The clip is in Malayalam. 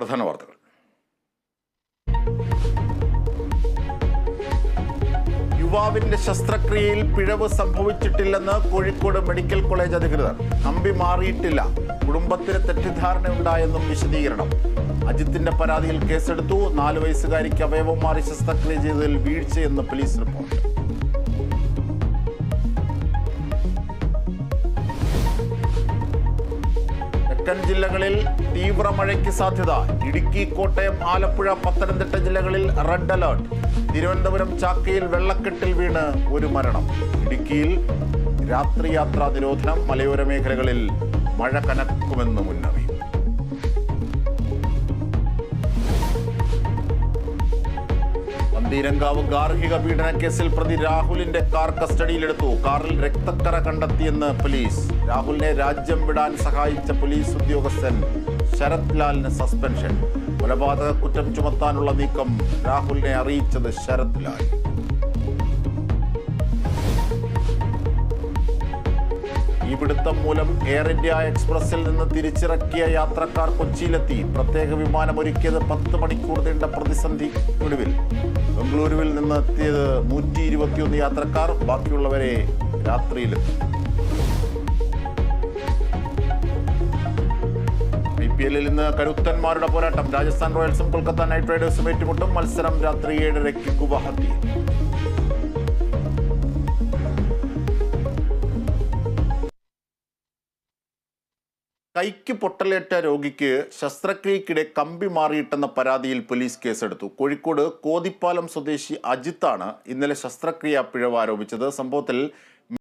പ്രധാന വാർത്തകൾ. യുവാവിന്റെ ശസ്ത്രക്രിയയിൽ പിഴവ് സംഭവിച്ചിട്ടില്ലെന്ന് കോഴിക്കോട് മെഡിക്കൽ കോളേജ് അധികൃതർ. കമ്പി മാറിയിട്ടില്ല, കുടുംബത്തിന് തെറ്റിദ്ധാരണയുണ്ടായെന്നും വിശദീകരണം. അജിത്തിന്റെ പരാതിയിൽ കേസെടുത്തു. 4 വയസ്സുകാരിക്ക് അവയവം മാറി ശസ്ത്രക്രിയ ചെയ്തതിൽ വീഴ്ചയെന്ന് പോലീസ് റിപ്പോർട്ട്. തെക്കൻ ജില്ലകളിൽ തീവ്ര മഴയ്ക്ക് സാധ്യത. ഇടുക്കി, കോട്ടയം, ആലപ്പുഴ, പത്തനംതിട്ട ജില്ലകളിൽ റെഡ് അലേർട്ട്. തിരുവനന്തപുരം ചാക്കയിൽ വെള്ളക്കെട്ടിൽ വീണ് 1 മരണം. ഇടുക്കിയിൽ രാത്രിയാത്രാ നിരോധനം. മലയോര മേഖലകളിൽ മഴ കനക്കുമെന്ന് മുന്നറിയിപ്പ്. പന്തീരങ്കാവ് ഗാർഹിക പീഡന കേസിൽ പ്രതി രാഹുലിന്റെ കാർ കസ്റ്റഡിയിലെടുത്തു. കാറിൽ രക്തക്കറ കണ്ടെത്തിയെന്ന് പോലീസ്. രാഹുലിനെ രാജ്യം വിടാൻ സഹായിച്ച പോലീസ് ഉദ്യോഗസ്ഥൻ ശരത് ലാലിന് സസ്പെൻഷൻ. കൊലപാതക കുറ്റം ചുമത്താനുള്ള നീക്കം രാഹുലിനെ അറിയിച്ചത് ശരത് ലാൽ. ഈ പിടുത്തം മൂലം എയർ ഇന്ത്യ എക്സ്പ്രസിൽ നിന്ന് തിരിച്ചിറക്കിയ യാത്രക്കാർ കൊച്ചിയിലെത്തി. പ്രത്യേക വിമാനം ഒരുക്കിയത് 10 മണിക്കൂർ നീണ്ട പ്രതിസന്ധി ഒടുവിൽ. ബംഗളൂരുവിൽ നിന്ന് എത്തിയത് 121 യാത്രക്കാർ. ബാക്കിയുള്ളവരെ രാത്രിയിലെത്തി. IPL ഇന്ന് കരുത്തന്മാരുടെ പോരാട്ടം. രാജസ്ഥാൻ റോയൽസും കൊൽക്കത്ത നൈറ്റ് റൈഡേഴ്സും ഏറ്റുമുട്ടും. മത്സരം രാത്രി 7:30 ഗുവാഹത്തി. കൈക്ക് പൊട്ടലേറ്റ രോഗിക്ക് ശസ്ത്രക്രിയക്കിടെ കമ്പി മാറിയിട്ടെന്ന പരാതിയിൽ പോലീസ് കേസെടുത്തു. കോഴിക്കോട് കോതിപ്പാലം സ്വദേശി അജിത്താണ് ഇന്നലെ ശസ്ത്രക്രിയ പിഴവ് ആരോപിച്ചത്. സംഭവത്തിൽ